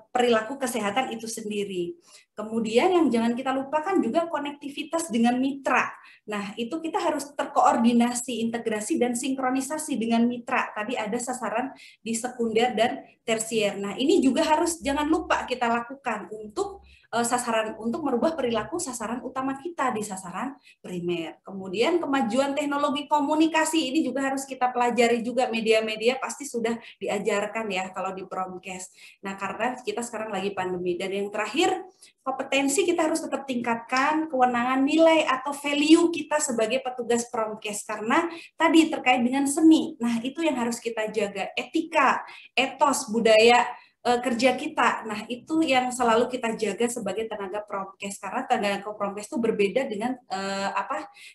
perilaku kesehatan itu sendiri. Kemudian yang jangan kita lupakan juga konektivitas dengan mitra. Nah, itu kita harus terkoordinasi, integrasi, dan sinkronisasi dengan mitra. Tadi ada sasaran di sekunder dan tersier. Nah, ini juga harus jangan lupa kita lakukan untuk sasaran untuk merubah perilaku sasaran utama kita di sasaran primer. Kemudian kemajuan teknologi komunikasi ini juga harus kita pelajari juga, media-media pasti sudah diajarkan ya kalau di Promkes. Nah, karena kita sekarang lagi pandemi. Dan yang terakhir, kompetensi kita harus tetap tingkatkan, kewenangan nilai atau value kita sebagai petugas Promkes, karena tadi terkait dengan seni. Nah, itu yang harus kita jaga, etika, etos, budaya kerja kita. Nah, itu yang selalu kita jaga sebagai tenaga Promkes, karena tenaga Promkes itu berbeda dengan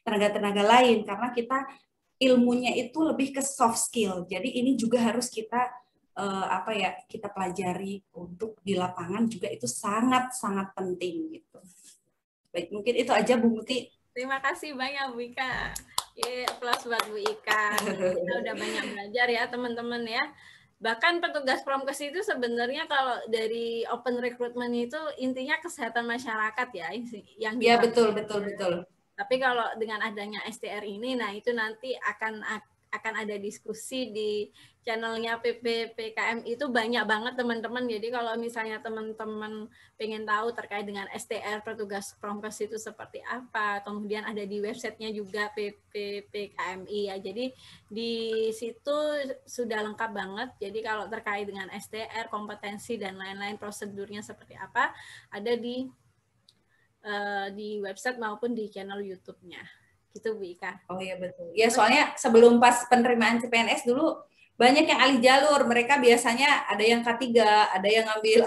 tenaga-tenaga lain, karena kita ilmunya itu lebih ke soft skill. Jadi ini juga harus kita kita pelajari untuk di lapangan juga, itu sangat-sangat penting gitu. Baik, mungkin itu aja Bu Muti. Terima kasih banyak Bu Ika. Aplaus buat Bu Ika. Kita udah banyak belajar ya teman-teman ya. Bahkan petugas Promkes itu sebenarnya kalau dari open recruitment itu intinya kesehatan masyarakat ya yang ya betul. Tapi kalau dengan adanya STR ini, nah itu nanti akan ada diskusi di channelnya PPPKM itu banyak banget teman-teman. Jadi kalau misalnya teman-teman pengen tahu terkait dengan STR petugas Promkes itu seperti apa, kemudian ada di websitenya juga PPPKMI ya. Jadi di situ sudah lengkap banget. Jadi kalau terkait dengan STR, kompetensi dan lain-lain prosedurnya seperti apa, ada di website maupun di channel YouTube-nya. Gitu Bu Ika. Oh iya betul. Ya soalnya sebelum pas penerimaan CPNS dulu banyak yang alih jalur. Mereka biasanya ada yang K3, ada yang ngambil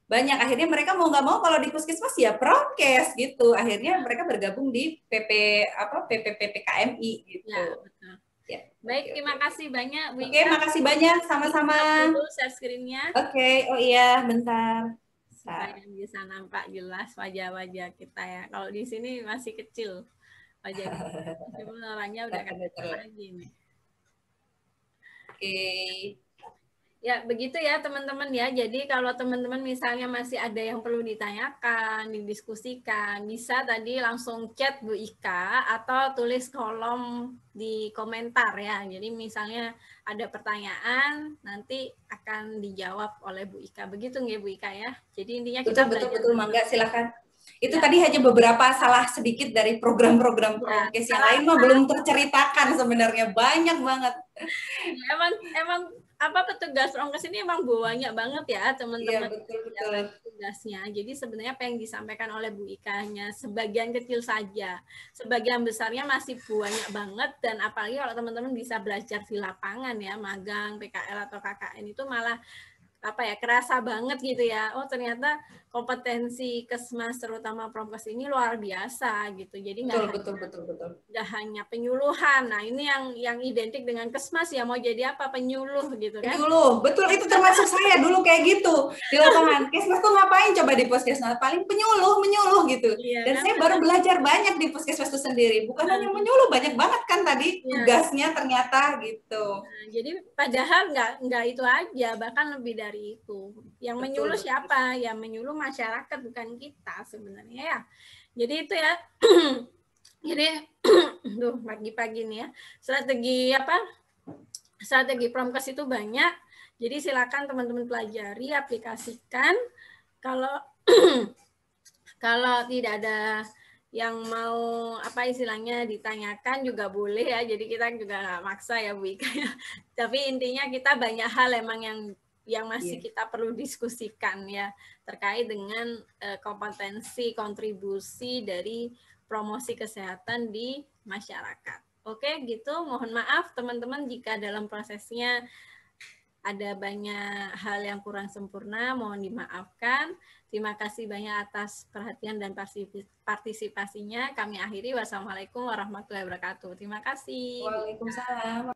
banyak. Akhirnya mereka mau nggak mau kalau di puskesmas ya Promkes gitu. Akhirnya mereka bergabung di PPPKMI gitu. Ya, betul. Ya. Baik, terima kasih banyak Bu Ika. Oke, makasih banyak, sama-sama. Dulu share screen-nya. Oke, oh iya, bentar. Supaya bisa nampak jelas wajah-wajah kita ya. Kalau di sini masih kecil wajah kita. Cuma orangnya udah kecil lagi nih. Oke. Ya, begitu ya teman-teman ya. Jadi kalau teman-teman misalnya masih ada yang perlu ditanyakan, didiskusikan, bisa tadi langsung chat Bu Ika atau tulis kolom di komentar ya. Jadi misalnya ada pertanyaan, nanti akan dijawab oleh Bu Ika. Begitu nggak Bu Ika ya? Jadi intinya kita betul, Mangga, silakan. Itu tadi hanya beberapa salah sedikit dari program-program Promkes yang lain mah belum terceritakan sebenarnya, banyak banget. Ya, emang apa petugas Promkes ini emang banyak banget ya teman-teman. Iya, betul. Tugasnya. Jadi sebenarnya apa yang disampaikan oleh Bu Ika hanya sebagian kecil saja. Sebagian besarnya masih banyak banget, dan apalagi kalau teman-teman bisa belajar di lapangan ya, magang, PKL atau KKN itu malah kerasa banget gitu ya. Oh, ternyata kompetensi Kesmas terutama Promkes ini luar biasa gitu. Jadi betul. Nggak hanya penyuluhan. Nah, ini yang identik dengan Kesmas ya, mau jadi apa, penyuluh gitu kan. Penyuluh, betul, itu termasuk saya dulu kayak gitu di lapangan. Kesmas tuh ngapain coba di puskesmas? Paling menyuluh gitu. Iya, dan saya baru belajar banyak di puskesmas itu sendiri. Bukan hanya menyuluh, banyak banget kan tadi tugasnya ternyata gitu. Nah, jadi padahal nggak itu aja, bahkan lebih dari itu. Yang menyuluh siapa? Yang menyuluh masyarakat, bukan kita sebenarnya ya. Jadi itu ya. Jadi pagi-pagi nih ya. Strategi Promkes itu banyak. Jadi silakan teman-teman pelajari, aplikasikan. Kalau kalau tidak ada yang mau apa istilahnya ditanyakan juga boleh ya. Jadi kita juga nggak maksa ya Bu Ika ya. Tapi intinya kita banyak hal emang yang masih kita perlu diskusikan ya terkait dengan kompetensi kontribusi dari promosi kesehatan di masyarakat. Oke, gitu. Mohon maaf teman-teman jika dalam prosesnya ada banyak hal yang kurang sempurna, mohon dimaafkan. Terima kasih banyak atas perhatian dan partisipasinya. Kami akhiri. Wassalamualaikum warahmatullahi wabarakatuh. Terima kasih. Waalaikumsalam.